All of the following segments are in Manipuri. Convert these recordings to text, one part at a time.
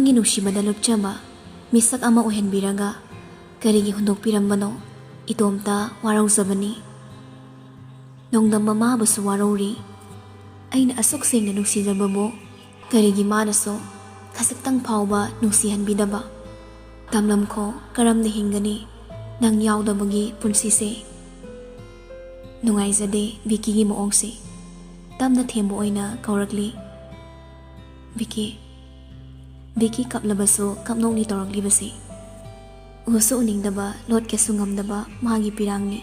ꯅꯪꯒꯤ ꯅꯨꯡꯁꯤꯕꯗ ꯂꯨꯞꯆꯕ ꯃꯤꯁꯛ ꯑꯃ ꯑꯣꯏꯍꯟꯕꯤꯔꯒ ꯀꯔꯤꯒꯤ ꯍꯨꯟꯗꯣꯛꯄꯤꯔꯝꯕꯅꯣ? ꯏꯇꯣꯝꯇ ꯋꯥꯔꯧꯖꯕꯅꯤ. ꯅꯣꯡꯗꯝꯕ ꯃꯥꯕꯨꯁꯨ ꯋꯥꯔꯧꯔꯤ. ꯑꯩꯅ ꯑꯁꯨꯛ ꯁꯦꯡꯅ ꯅꯨꯡꯁꯤꯖꯕꯕꯨ ꯀꯔꯤꯒꯤ ꯃꯥꯅꯁꯨ ꯈꯖꯤꯛꯇꯪ ꯐꯥꯎꯕ ꯅꯨꯡꯁꯤꯍꯟꯕꯤꯗꯕ? ꯇꯝꯂꯝꯈꯣ ꯀꯔꯝꯅ ꯍꯤꯡꯒꯅꯤ ꯅꯪ ꯌꯥꯎꯗꯕꯒꯤ ꯄꯨꯟꯁꯤꯁꯦ? ꯅꯨꯡꯉꯥꯏꯖꯗꯦ ꯚꯤꯀꯤꯒꯤ ꯃꯑꯣꯡꯁꯦ. ꯇꯞꯅ ꯊꯦꯝꯕ ꯑꯣꯏꯅ ꯀꯧꯔꯛꯂꯤ. ꯚꯤꯀꯤ ꯀꯞꯂꯕꯁꯨ ꯀꯞꯅꯣꯛꯅꯤ ꯇꯧꯔꯛꯂꯤꯕꯁꯤ. ꯎꯁꯨ ꯎꯅꯤꯡꯗꯕ ꯂꯣꯠꯀꯦꯁꯨ ꯉꯝꯗꯕ ꯃꯥꯒꯤ ꯄꯤꯔꯥꯡꯅꯤ.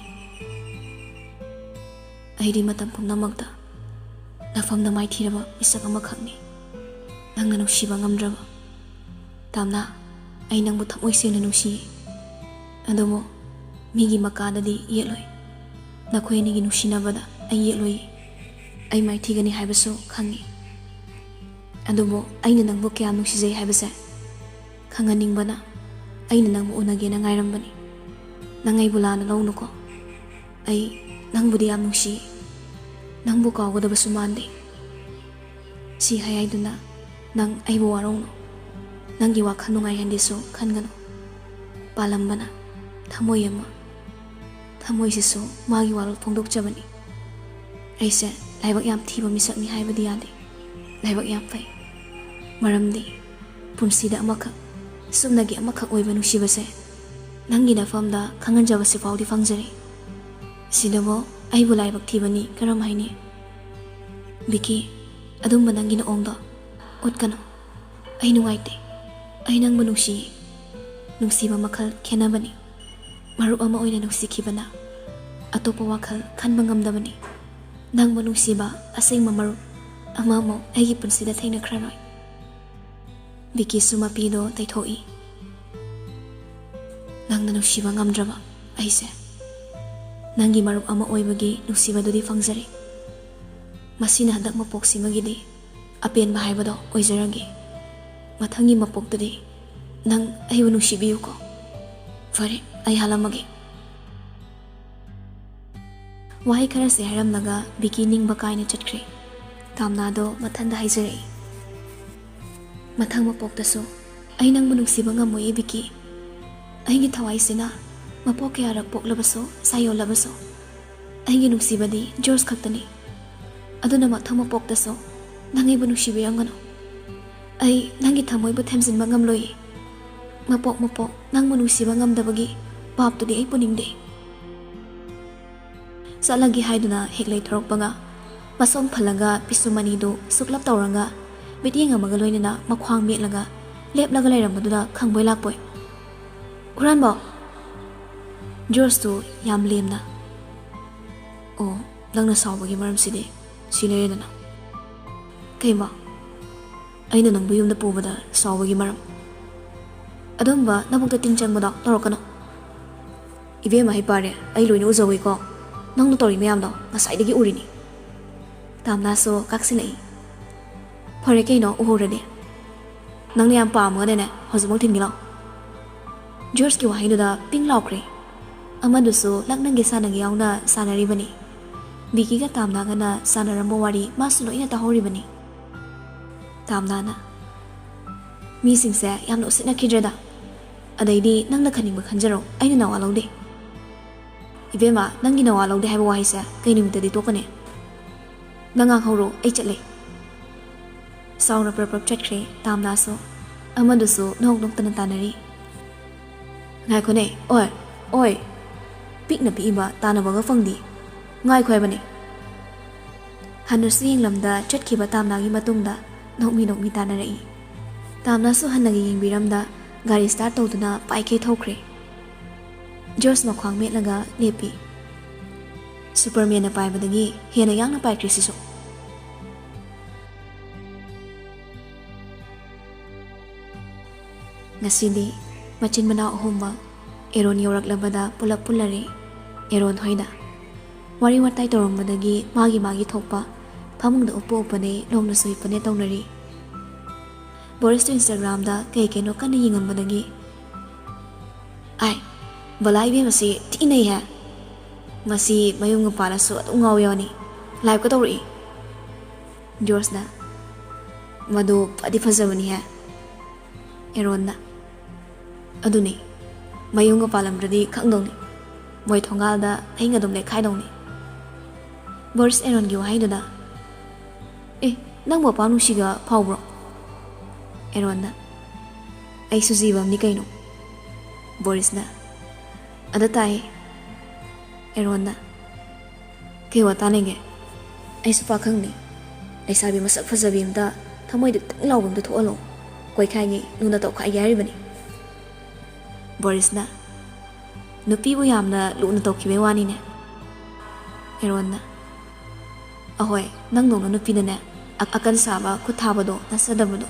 ꯑꯩꯗꯤ ꯃꯇꯝ ꯄꯨꯝꯅꯃꯛꯇ ꯅꯐꯝꯗ ꯃꯥꯏꯊꯤꯔꯕ ꯃꯤꯁꯛ ꯑꯃꯈꯛꯅꯤ. ꯅꯪꯅ ꯅꯨꯡꯁꯤꯕ ꯉꯝꯗ꯭ꯔꯕ. ꯇꯥꯝꯅ, ꯑꯩ ꯅꯪꯕꯨ ꯊꯃꯣꯏ ꯁꯦꯡꯅ ꯅꯨꯡꯁꯤꯌꯦ. ꯑꯗꯨꯕꯨ ꯃꯤꯒꯤ ꯃꯀꯥꯗꯗꯤ ꯌꯦꯠꯂꯣꯏ. ꯅꯈꯣꯏ ꯑꯅꯤꯒꯤ ꯅꯨꯡꯁꯤꯅꯕꯗ ꯑꯩ ꯌꯦꯠꯂꯣꯏ. ꯑꯩ ꯃꯥꯏꯊꯤꯒꯅꯤ ꯍꯥꯏꯕꯁꯨ ꯈꯪꯉꯤ. ꯑꯗꯨꯕꯨ ꯑꯩꯅ ꯅꯪꯕꯨ ꯀꯌꯥꯝ ꯅꯨꯡꯁꯤꯖꯩ ꯍꯥꯏꯕꯁꯦ ꯈꯪꯍꯟꯅꯤꯡꯕꯅ ꯑꯩꯅ ꯅꯪꯕꯨ ꯎꯅꯒꯦꯅ ꯉꯥꯏꯔꯝꯕꯅꯤ. ꯅꯪ ꯑꯩꯕꯨ ꯂꯥꯟꯅ ꯂꯧꯅꯨꯀꯣ. ꯑꯩ ꯅꯪꯕꯨꯗꯤ ꯌꯥꯝ ꯅꯨꯡꯁꯤꯌꯦ. ꯅꯪꯕꯨ ꯀꯥꯎꯒꯗꯕꯁꯨ ꯃꯥꯟꯗꯦ. ꯁꯤ ꯍꯥꯏꯗꯨꯅ ꯅꯪ ꯑꯩꯕꯨ ꯋꯥꯔꯧꯅꯨ. ꯅꯪꯒꯤ ꯋꯥꯈꯜ ꯅꯨꯡꯉꯥꯏꯍꯟꯒꯦꯁꯨ ꯈꯟꯒꯅꯨ. ꯄꯥꯜꯂꯝꯕꯅ ꯊꯃꯣꯏ ꯑꯃ, ꯊꯃꯣꯏꯁꯤꯁꯨ ꯃꯥꯒꯤ ꯋꯥꯔꯣꯜ ꯐꯣꯡꯗꯣꯛꯆꯕꯅꯤ. ꯑꯩꯁꯦ ꯂꯥꯏꯕꯛ ꯌꯥꯝ ꯊꯤꯕ ꯃꯤꯁꯛꯅꯤ ꯍꯥꯏꯕꯗꯤ ꯌꯥꯗꯦ. ꯂꯥꯏꯕꯛ ꯌꯥꯝ ꯐꯩ. ꯃꯔꯝꯗꯤ ꯄꯨꯟꯁꯤꯗ ꯑꯃꯈꯛ, ꯁꯨꯞꯅꯒꯤ ꯑꯃꯈꯛ ꯑꯣꯏꯕ ꯅꯨꯡꯁꯤꯕꯁꯦ ꯅꯪꯒꯤ ꯅꯐꯝꯗ ꯈꯪꯍꯟꯖꯕꯁꯤ ꯐꯥꯎꯗꯤ ꯐꯪꯖꯔꯤ. ꯁꯤꯗꯕꯨ ꯑꯩꯕꯨ ꯂꯥꯏꯕꯛ ꯊꯤꯕꯅꯤ ꯀꯔꯝ ꯍꯥꯏꯅꯤ? ꯚꯤꯀꯤ, ꯑꯗꯨꯝꯕ ꯅꯪꯒꯤ ꯅꯑꯣꯡꯗꯣ ꯎꯠꯀꯅꯨ. ꯑꯩ ꯅꯨꯡꯉꯥꯏꯇꯦ. ꯑꯩ ꯅꯪꯕꯨ ꯅꯨꯡꯁꯤꯌꯦ. ꯅꯨꯡꯁꯤꯕ ꯃꯈꯜ ꯈꯦꯟꯅꯕꯅꯤ. ꯃꯔꯨꯞ ꯑꯃ ꯑꯣꯏꯅ ꯅꯨꯡꯁꯤꯈꯤꯕꯅ ꯑꯇꯣꯞꯄ ꯋꯥꯈꯜ ꯈꯟꯕ ꯉꯝꯗꯕꯅꯤ. ꯅꯪꯕꯨ ꯅꯨꯡꯁꯤꯕ ꯑꯁꯦꯡꯕ ꯃꯔꯨꯞ ꯑꯃꯃꯨꯛ ꯑꯩꯒꯤ ꯄꯨꯟꯁꯤꯗ ꯊꯦꯡꯅꯈ꯭ꯔꯔꯣꯏ. ꯚꯤꯀꯤꯁꯨ ꯃꯄꯤꯗꯣ ꯇꯩꯊꯣꯛꯏ. ꯅꯪꯅ ꯅꯨꯡꯁꯤꯕ ꯉꯝꯗ꯭ꯔꯕ ꯑꯩꯁꯦ ꯅꯪꯒꯤ ꯃꯔꯨꯞ ꯑꯃ ꯑꯣꯏꯕꯒꯤ ꯅꯨꯡꯁꯤꯕꯗꯨꯗꯤ ꯐꯪꯖꯔꯤ. ꯃꯁꯤꯅ ꯍꯟꯗꯛ ꯃꯄꯣꯛꯁꯤꯃꯒꯤꯗꯤ ꯑꯄꯦꯟꯕ ꯍꯥꯏꯕꯗꯣ ꯑꯣꯏꯖꯔꯒꯦ. ꯃꯊꯪꯒꯤ ꯃꯄꯣꯛꯇꯗꯤ ꯅꯪ ꯑꯩꯕꯨ ꯅꯨꯡꯁꯤꯕꯤꯌꯨꯀꯣ. ꯐꯔꯦ, ꯑꯩ ꯍꯜꯂꯝꯃꯒꯦ. ꯋꯥꯍꯩ ꯈꯔꯁꯦ ꯍꯥꯏꯔꯝꯂꯒ ꯚꯤꯀꯤ ꯅꯤꯡꯕ ꯀꯥꯏꯅ ꯆꯠꯈ꯭ꯔꯦ. ꯇꯥꯝꯅꯥꯗꯣ ꯃꯊꯟꯗ ꯍꯥꯏꯖꯔꯛꯏ. ꯃꯊꯪ ꯃꯄꯣꯛꯇꯁꯨ ꯑꯩ ꯅꯪꯕꯨ ꯅꯨꯡꯁꯤꯕ ꯉꯝꯃꯣꯏꯌꯦ ꯚꯤꯀꯤ. ꯑꯩꯒꯤ ꯊꯋꯥꯏꯁꯤꯅ ꯃꯄꯣꯛ ꯀꯌꯥꯔꯛ ꯄꯣꯛꯂꯕꯁꯨ ꯁꯥꯏꯌꯣꯜꯂꯕꯁꯨ ꯑꯩꯒꯤ ꯅꯨꯡꯁꯤꯕꯗꯤ ꯖꯣꯔꯖ ꯈꯛꯇꯅꯤ. ꯑꯗꯨꯅ ꯃꯊꯪ ꯃꯄꯣꯛꯇꯁꯨ ꯅꯪ ꯑꯩꯕꯨ ꯅꯨꯡꯁꯤꯕꯤꯔꯝꯒꯅꯨ. ꯑꯩ ꯅꯪꯒꯤ ꯊꯃꯣꯏꯕꯨ ꯊꯦꯝꯖꯤꯟꯕ ꯉꯝꯂꯣꯏꯌꯦ. ꯃꯄꯣꯛ ꯅꯪꯕꯨ ꯅꯨꯡꯁꯤꯕ ꯉꯝꯗꯕꯒꯤ ꯄꯥꯞꯇꯨꯗꯤ ꯑꯩ ꯄꯨꯅꯤꯡꯗꯦ. ꯆꯠꯂꯒꯦ ꯍꯥꯏꯗꯨꯅ ꯍꯦꯛ ꯂꯩꯊꯣꯔꯛꯄꯒ ꯃꯁꯣꯝ ꯐꯜꯂꯒ ꯄꯤꯁꯨꯝ ꯑꯅꯤꯗꯨ ꯁꯨꯛꯂꯞ ꯇꯧꯔꯒ ꯃꯤꯠꯌꯦꯡ ꯑꯃꯒ ꯂꯣꯏꯅꯅ ꯃꯈ꯭ꯋꯥꯡ ꯃꯦꯠꯂꯒ ꯂꯦꯞꯂꯒ ꯂꯩꯔꯝꯕꯗꯨꯗ ꯈꯪꯕꯣꯏ ꯂꯥꯛꯄꯣꯏ. ꯍꯨꯔꯥꯟꯕ! ꯖꯣꯔꯖꯇꯨ ꯌꯥꯝ ꯂꯦꯝꯅ, ꯑꯣ, ꯅꯪꯅ ꯁꯥꯎꯕꯒꯤ ꯃꯔꯝꯁꯤꯗꯤ ꯁꯤ ꯂꯩꯔꯦꯗꯅ. ꯀꯩꯃ? ꯑꯩꯅ ꯅꯪꯕꯨ ꯌꯨꯝꯗ ꯄꯨꯕꯗ ꯁꯥꯎꯕꯒꯤ ꯃꯔꯝ? ꯑꯗꯨꯝꯕ ꯅꯕꯨꯛꯇ ꯇꯤꯟ ꯆꯪꯕꯗꯣ ꯇꯧꯔꯛꯀꯅꯨ. ꯏꯕꯦꯝꯃ ꯍꯩꯄꯥꯔꯦ, ꯑꯩ ꯂꯣꯏꯅ ꯎꯖꯧꯏꯀꯣ. ꯅꯪꯅ ꯇꯧꯔꯤ ꯃꯌꯥꯝꯗꯣ ꯉꯁꯥꯏꯗꯒꯤ ꯎꯔꯤꯅꯤ. ꯇꯥꯝꯅꯥꯁꯨ ꯀꯥꯛꯁꯤꯜꯂꯛꯏ. ꯐꯔꯦ ꯀꯩꯅꯣ ꯎꯍꯧꯔꯗꯤ. ꯅꯪꯅ ꯌꯥꯝ ꯄꯥꯝꯃꯒꯅꯦ ꯍꯧꯖꯤꯛꯃꯛ ꯊꯤꯟꯒꯦ ꯂꯥꯎ. ꯖꯣꯔꯖꯀꯤ ꯋꯥꯍꯩꯗꯨꯗ ꯄꯤꯡ ꯂꯥꯎꯈ꯭ꯔꯦ. ꯑꯃꯗꯨꯁꯨ ꯂꯛꯅꯒꯦ ꯁꯥꯟꯅꯒꯦ ꯌꯥꯎꯅ ꯁꯥꯟꯅꯔꯤꯕꯅꯤ. ꯚꯤꯀꯤꯒ ꯇꯥꯝꯅꯥꯒꯅ ꯁꯥꯟꯅꯔꯝꯕ ꯋꯥꯔꯤ ꯃꯥꯁꯨ ꯂꯣꯏꯅ ꯇꯥꯍꯧꯔꯤꯕꯅꯤ. ꯇꯥꯝꯅꯥꯅ, ꯃꯤꯁꯤꯡꯁꯦ ꯌꯥꯝꯅ ꯎꯁꯤꯠꯅꯈꯤꯗ꯭ꯔꯦꯗ. ꯑꯗꯩꯗꯤ ꯅꯪꯅ ꯈꯟꯅꯤꯡꯕ ꯈꯟꯖꯔꯣ, ꯑꯩꯅ ꯅꯋꯥ ꯂꯧꯗꯦ. ꯏꯕꯦꯝꯃ, ꯅꯪꯒꯤ ꯅꯋꯥ ꯂꯧꯗꯦ ꯍꯥꯏꯕ ꯋꯥꯍꯩꯁꯦ ꯀꯩ ꯅꯨꯃꯤꯠꯇꯗꯤ ꯇꯣꯛꯀꯅꯤ? ꯅꯪ ꯉꯥꯡꯍꯧꯔꯣ, ꯑꯩ ꯆꯠꯂꯦ. ꯁꯥꯎꯅ ꯄ꯭ꯔꯞ ꯆꯠꯈ꯭ꯔꯦ ꯇꯥꯝꯅꯥꯁꯨ. ꯑꯃꯗꯨꯁꯨ ꯅꯣꯛ ꯅꯣꯛꯇꯅ ꯇꯥꯟꯅꯔꯤ. ꯉꯥꯏꯈꯣꯅꯦ, ꯑꯣꯏ, ꯄꯤꯛꯅ ꯄꯤꯛꯏꯕ ꯇꯥꯟꯅꯕꯒ ꯐꯪꯗꯤ. ꯉꯥꯏꯈꯣ ꯍꯥꯏꯕꯅꯦ. ꯍꯟꯅꯁꯨ ꯌꯦꯡꯂꯝꯗ ꯆꯠꯈꯤꯕ ꯇꯥꯝꯅꯥꯒꯤ ꯃꯇꯨꯡꯗ ꯅꯣꯛꯃꯤ ꯇꯥꯟꯅꯔꯛꯏ. ꯇꯥꯝꯅꯥꯁꯨ ꯍꯟꯅꯒ ꯌꯦꯡꯕꯤꯔꯝꯗ ꯒꯥꯔꯤ ꯁ꯭ꯇꯥꯔꯠ ꯇꯧꯗꯨꯅ ꯄꯥꯏꯈꯩ ꯊꯧꯈ꯭ꯔꯦ. ꯖꯣꯔꯖ ꯃꯈ꯭ꯋꯥꯡ ꯃꯦꯠꯂꯒ ꯂꯦꯞꯄꯤ. ꯁꯨꯄꯔꯃꯦꯟꯅ ꯄꯥꯏꯕꯗꯒꯤ ꯍꯦꯟꯅ ꯌꯥꯡꯅ ꯄꯥꯏꯈ꯭ꯔꯤꯁꯤꯁꯨ. ꯉꯁꯤꯗꯤ ꯃꯆꯤꯟ ꯃꯅꯥꯎ ꯑꯍꯨꯝꯃꯛ ꯑꯦꯔꯣꯟ ꯌꯧꯔꯛꯂꯕꯗ ꯄꯨꯂꯞ ꯄꯨꯜꯂꯔꯦ. ꯑꯦꯔꯣꯟ ꯍꯣꯏꯗ ꯋꯥꯔꯤ ꯋꯥꯇꯥꯏ ꯇꯧꯔꯝꯕꯗꯒꯤ ꯃꯥꯒꯤ ꯊꯣꯛꯄ ꯐꯃꯨꯡꯗ ꯎꯞꯄꯅꯦ ꯂꯣꯡꯅꯁꯨ ꯍꯤꯞꯄꯅꯦ ꯇꯧꯅꯔꯤ. ꯕꯣꯔꯤꯁꯇꯨ ꯏꯟꯁꯇꯥꯒ꯭ꯔꯥꯝꯗ ꯀꯩꯅꯣ ꯀꯟꯅ ꯌꯦꯡꯉꯝꯕꯗꯒꯤ, ꯑꯥꯏ, ꯕꯂꯥ ꯏꯕꯦꯝꯃꯁꯤ ꯊꯤꯅꯩꯍꯦ. ꯃꯁꯤ ꯃꯌꯨꯝꯒ ꯄꯥꯜꯂꯁꯨ ꯑꯗꯨꯝ ꯉꯥꯎ ꯂꯥꯏꯚꯀ ꯇꯧꯔꯛꯏ. ꯖꯣꯔꯖꯅ, ꯃꯗꯨ ꯐꯗꯤ ꯐꯖꯕꯅꯤꯍꯦ. Arun aduni mayunga palamdradi khangdongni moi thongalda ainga dum le khaidongni Boris Arun gi wahaiduna nang bapa nusiga phawbro Arun ai sujibam ni kaino Boris ada tai Arun ke watanenge ai su pakhangni ai sabi masak fajabi amda thamoi de lawbam de thoalo koi khaingi nuna to kha yari bani Boris nupi bu yamna luna to khibe wani ne Arun ahoy nang no nupi ne akan saba khu thabado nasadabado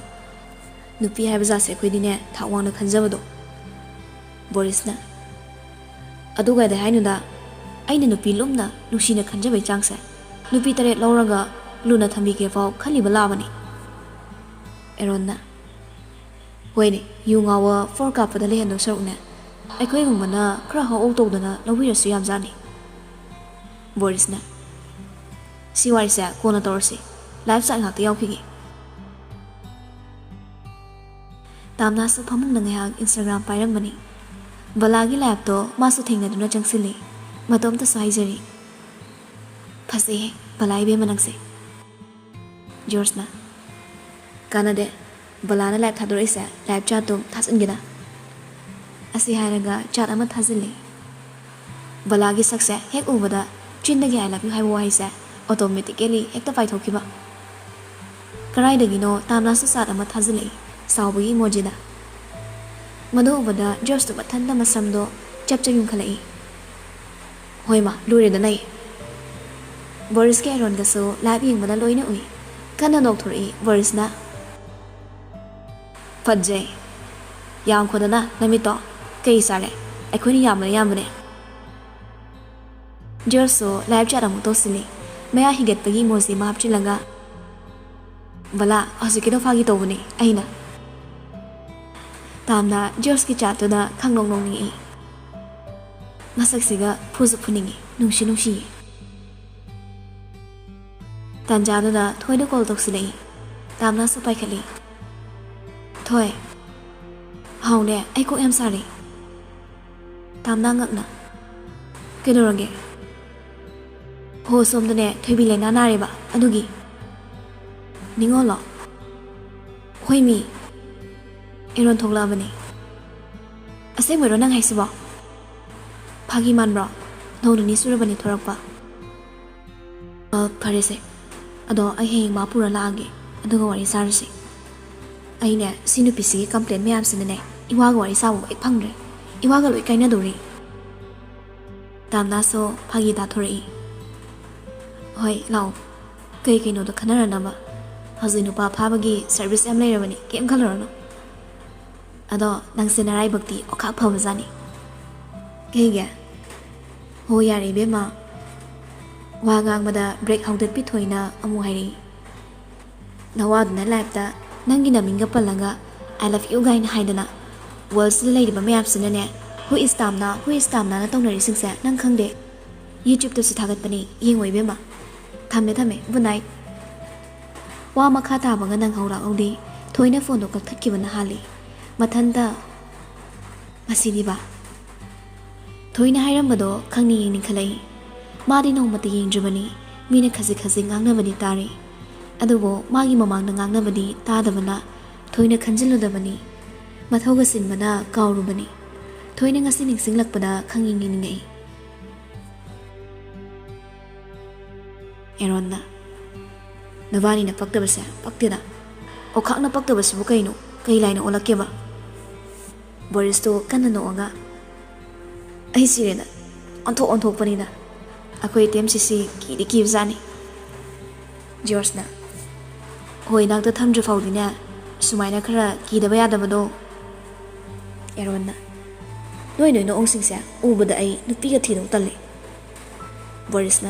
nupi haiba jase khoi dine thawang na khanjabado Boris aduga de hainuda aina nupi lumna nusina khanjabai changse nupi tare lauraga luna thambi ke fau khali balabani Arun hoine yungawa forka pada le hendo sarukne aikoi gumana khra ha auto dana lawira su yam jani Boris siwai sa kona torsi live sa ngak yaw khigi tamna su phamung nang Instagram pairang bani balagi live to masu thengna duna changsili matom ta saijari phase balai be manangse George kanade balana live thadore sa live chat to thasingina asi hairaga chat ama thazili balagi sakse hek ubada chindagi I love you hai wai sa automatically hekta pai thokiba karai dagino tamna su sat ama thazili sawbi emoji da mado ubada George to bathanda masamdo chapchayung khalai hoima lure da nai Boris ke Arun ga so live yeng bada loina ui kana nok thori Boris Fajay yang khodana namito kei sare akhoni yamane Jerso live chat amu to sili maya higet pagi mosi map chilanga bala asikedo fagi to bune aina tamna George ki chat to da khangnong nong ni masak siga phuzu phuningi nungshi tanjada da thoida call to sili tamna su pai khali thoi haune ai ko em sari tamna ngakna kedorange ho somdane thoibi le na reba adugi ningolo hoimi Arun thogla bani ase mero nang haisiba phagi manbra noduni surabani thorakpa pharese ado ai heng ma pura laage aduga wari sarisi aine sinu pisi complaint myam sinne iwaga wari sawo ek phangre iwaga loi kaina dori tamna so phagi da thori hoi law kai no do khanara nama hazinu pa phabagi service am leirabani kem khalorano ado nang senarai bhakti okha phabajani keiga ho yari bema wagang mada break haudat pi thoina amu hairi nawad na life ta nangi naminga palaga I love you gain haidana words lady ba mayap sinane who is tamna na tongnari singse nang khangde YouTube to sithagat pani yengoi bema thame good night wa makha ta banga nang haura audi thoina phone do kak thatki bana hali mathanda masini ba thoina hairam bado khangni yeng khalai madi no mate yeng jubani mina khazi ngangna bani tari adubo magi mamang na ngangna bani ta dabana thoina khanjilu dabani mathoga sinbana kauru bani thoina ngasi ningsinglak pada khanging ni ngai Arun navani na pakta basa paktida okhak na pakta basa bu kaino kai laina olakke ba Boris to kanna no anga ai sirena onthok pani da akoi TMCC ki zani George hoi nak ta thamju faudina sumaina khara ki da baya da bado Arun noi no ongsing sa ubada ai nupi ga thidong talle Boris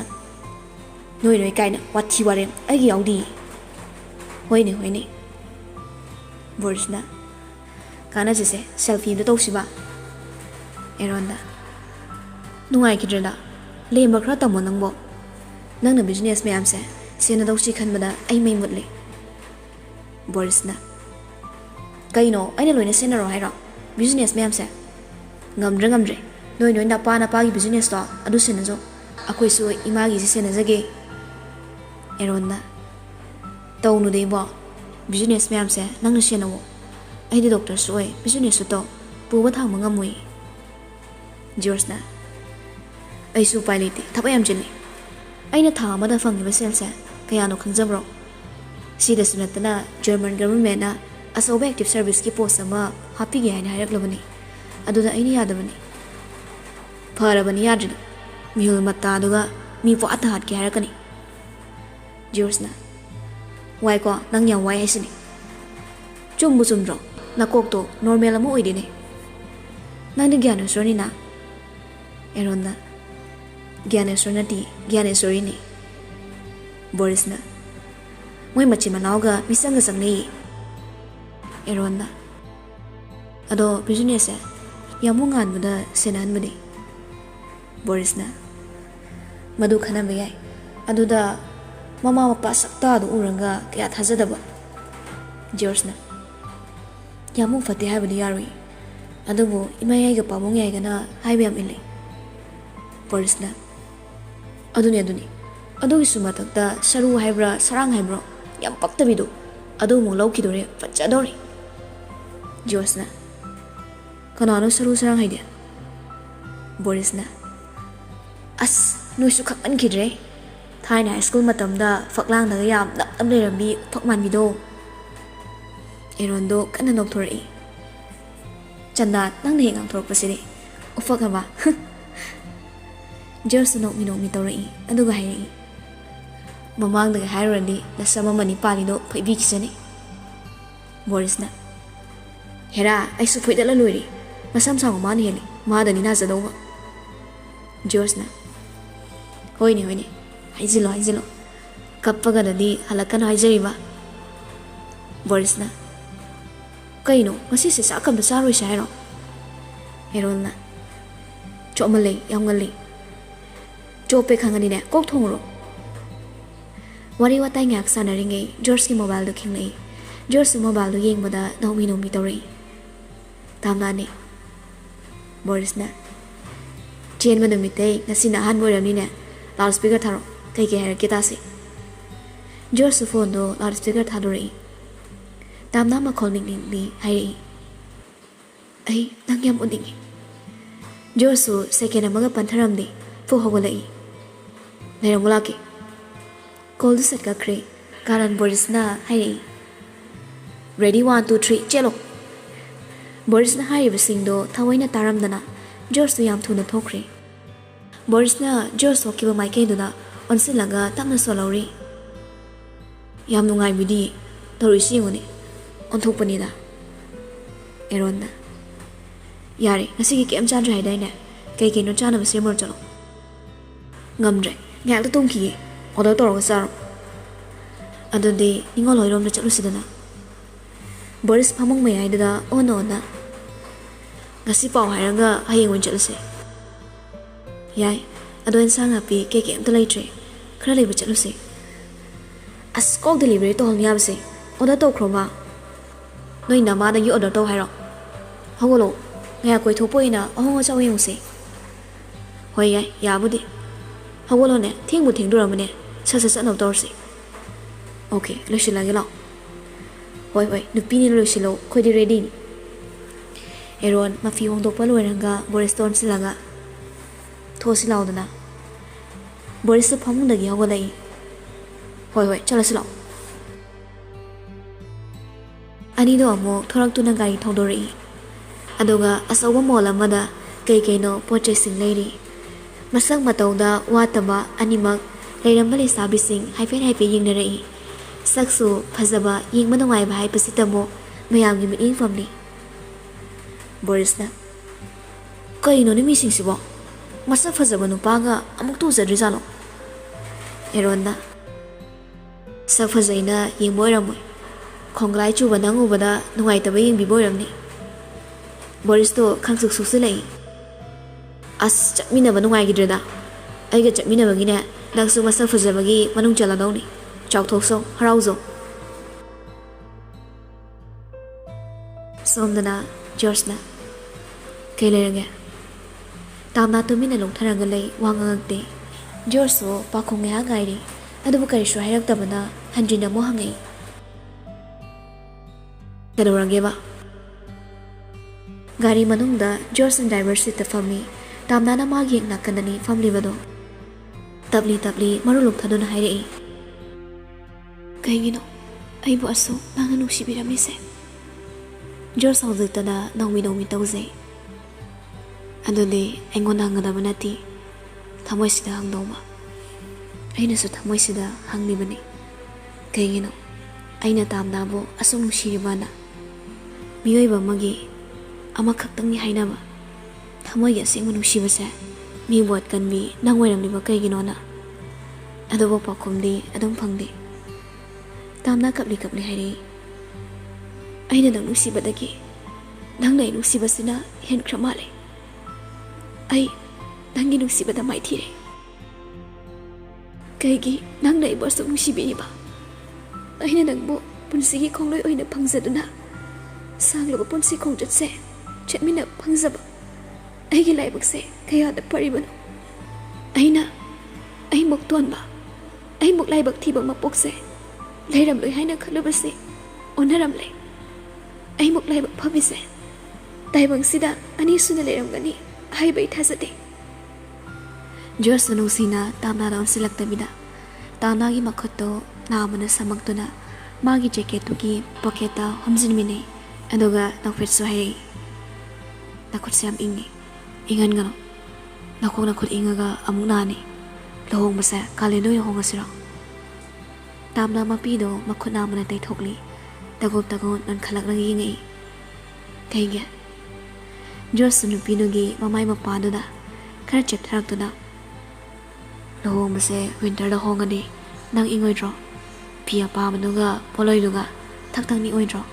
noi kaina wathi ware ai yaudi hoine Boris kana jese selfie da tawsiba Arun nungai kidrena lemba khra tamo nangbo nangna business mayam se sena dawsi khanbada ai mai mutle Boris Kaino, I know in a sinner or hero. Business, ma'am, sir. Gumdre. No, in the pana pagi business store, a ducinazo. A quiso, imagi sinners again. Erona. Tau no de bo. Business, ma'am, sir, none of Shino. I the doctor's way, business to talk. Put what how mangamwe. George na. I so pilot, Tapayam jelly. I know how mother fungi was sales, Kayano Kanzabro. See the Sunatana, German government, as objective service keep post sama, happy gay and higher globally. I do the any other money. Parabani Adri, Mule Mataduga, me for Atahat Garakani. George na. Why go, Nanya, why isn't it? Jumbusundro, Nakokto, normal moidine. Nandigiano Sonina. Erona. Gyaneswaranati, Gyaneswarini. Borisna. Moy Machimanauga, Misanga Sangi. Erona. Ado, business, Yamungan with the Senanmudi. Borisna. Madu Kanabay. Aduda Mama Pasakta Uranga, Kat Hazadaba. Georgena. Yamu Fati Habadiari. Adubu, Imayaga Pamungagana, Highway Millie. Borisna. Aduni. Adu Sumatakta, Saru Hybra, Sarang Hybro, Yam Paktavidu, Adu Mulokidore, Fachadori. Georgena. Kanano Saru Sarang Hide. Borisna. As no Sukaman Kidre. Thai high school Matamda, Faklang the Yam, Nambi, Pakman Vido. Erondo, Kana Doctor E. Chandat, Nang Ang Proposity. Ufakaba. Just no Mitori, and do Gahiri. Mamang the Hierarchy, the Sama Manipuri, Pibikisani. Borisna. Hera, I support the Laluri, but some song money, Mother Ninazadova. Georgena. Hoini. Hizilo. Kapagadadi, Halakan Hizeriva. Borisna. Kaino, was this a come to Saru Shiro? Herona. Chomale, youngali. Chope Kanganina, go tomorrow. What you watang Axanaring, George Mobile looking lay. George Mobile looking with a nomino mitori. Tamani. Borisna. Chain Manamite, Nasina Hanwoodamina, loudspeaker taro. Take care, Kitasi. George Fondo, loudspeaker Tadori. Damnama calling me, Hai. Ay, Nangyam Uding. George, second amaga Pantaramdi, for Hawalai. Neramulaki. Call the set Kakre, Karan Borisna, Hai. Ready 1, 2, 3, Jello. Borisna Hai Visindo, Tawaina Taramdana, George to Yam Tuna Tokri. Borisna, George Wakiba my Keduna. On Silaga, Tamna Solari Yamungai Bidi, Torisione, on Topanida Erona Yari, Nasiki came Chandra Dina, Kaki no Chana was immortal. Gumdre, Gal the Tonki, or the Toro was Sar. Other day, Ningolo on the Chalusidana. Boris Pamong may I did a onona Nasipa Hiraga, I went jealousy. Yai. Adon sang happy cake and the late Crowley with jealousy. As called delivery to Holmiabse, or the Tocroma. No in the mother you order to Hero. Holo, Yako to Poina, or was away say. Hoya, Yabudi. Hawolone, Ting would think Duramine, such a son of Dorsey. Okay, Lucilla. Why, the pin Lucilo, quite ready. Aaron, Mafion do Paluanga, Boris Don Silaga. Tosi Laudana. Boris the Pamunda Yawalay. Why, Chalaslo. Anido mo, Torak to Nagai Todori. Adoga, as a womola mother, Kaykano, purchasing lady. Masang Matauda, Wataba, Animak, Layrambali Sabising, Hyphen Ying Nere. Saksu, Pazaba, Ying Manawai by Pasitamo, Mayam give me from me. Borisna. Kaino ni missing sibo. Masa Fazaba no paga, amok to the Rizalo. Erona. Safazaina, Ying Boyramoy. Konglai chu banang ubada, no I tabay be boyramni. Boristo, Kansuk Susilay. As Chapmina Banwai Gidreda. I get Chapmina Bagina, Daxu Masa Fazabagi, Manung Jaladoni. Chautoso, Harauzo. Somdana George Kailere Tamna to Mina Lontarangale, Wangangte. George so Pakonga Gairi, Adabukari Shriak Tabana, Handrina Mohangi. Kadorangeva Gari Manunda, George and Diversity Family, Tamnana Magi Nakandani, Family Vado. Tabli Maruluk Taduna Hairi. Kaivino, I was so Nanu Shibira Mise. George Alditana, Nawino Mitose. Adode, Engonanganabonati, Tamoisida Hangdoma. Aina so Tamoisida Hanglibani. Kaivino, Aina Tamnabo, Asum Shiribana. Mioiba Magi, Amakatani Hainaba. Tamoya Simonu Shibasa. Me what can be, Nangway Liba Kaiginona. Adobo Pakumdi, Adam Pangdi. Tamna Kapli Hari. Aina don't Lucy Badaki. Nanga Lucy Basina, Hen Kramale. I Nangi Lucy Bada Mighty. Kaigi, Nanga was of Lucy Biba. Aina Nangbo, Punsi Kongo in a Pangzaduna. Sang of a Punsi Kongat say, check me up Pangzaba. Aigi Libak say, Kaya the Paribano. Aina, I mock Tuanba. I mock Libak Tiba Mapokse. Layram Luhina Kalubase, Onaramle. I mock Libak Pabise. Daibang Sida, Anisuna Layramgani, I bait Hazade. Jorsano Sina, Tamna on Selectabida. Tanagi Makoto, Namana Samaktuna, Magi Jacket Tuki, Pocketa, Homzinmine, Adoga, Nakfit Sohei. Nakutsam Ingi, Ingangano. Nakona could Ingaga Amunani. Lohong Masa, Kalendo Hongasiro. Tamna Mapido, Makunamana de Togli, Dagop Dagon and Kalagangi. Kaiga Josun Pinugi, Mamai Mapaduna, Karchep Tartuna. Lohong Mase, Winter the Hongadi, Nang Ingoidro, Pia Pamanuga, Poloiduga, Taktani Oidro.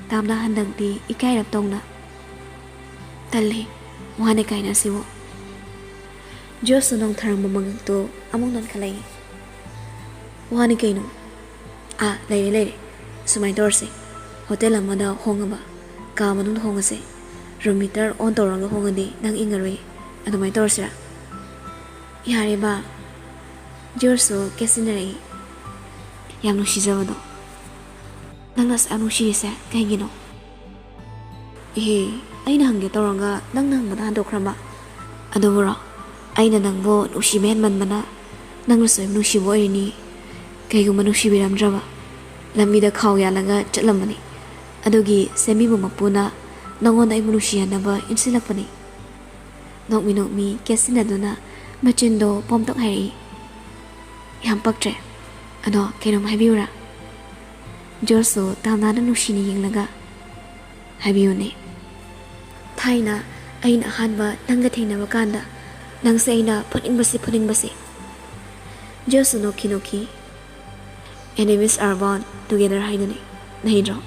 Tamna Handangdi, Ikai of Tongna. Tali, Wanekaina Sivo. Josunong Taramamang to among non Kalay. Wanekaino. Ah, lady, so my dorsey. Hotel Amada Hongaba, Kamanun Hongase, Rometer on Toranga Hongadi, Nang Ingari, and my dorsera. Yariba Jorso Casinari Yamushizavado Nangas Amushisa, Kangino. Aina Hangi Toranga, Nangang Manado Krama, Adovora, Aina Nangbo, Ushiman Manmana, Nangaso Nushivoini, Kayumanushi Ramdrava, Lamida Kauyalaga, Chalamani, Adogi, Semibu Mapuna, Nangon Imunushia in Silapani. Not me, Casinadona, Machindo, Pomtok Harry Yampaktre, Ado, Kenum Habura Jorso, Tamana Nushini Yinglaga Habiune Taina, Aina Hanba, Nangatina Wakanda, Nang Saina, Pudding Basi. Jorso no Kinoki. Enemies are born together, Haiduni, Nahidro.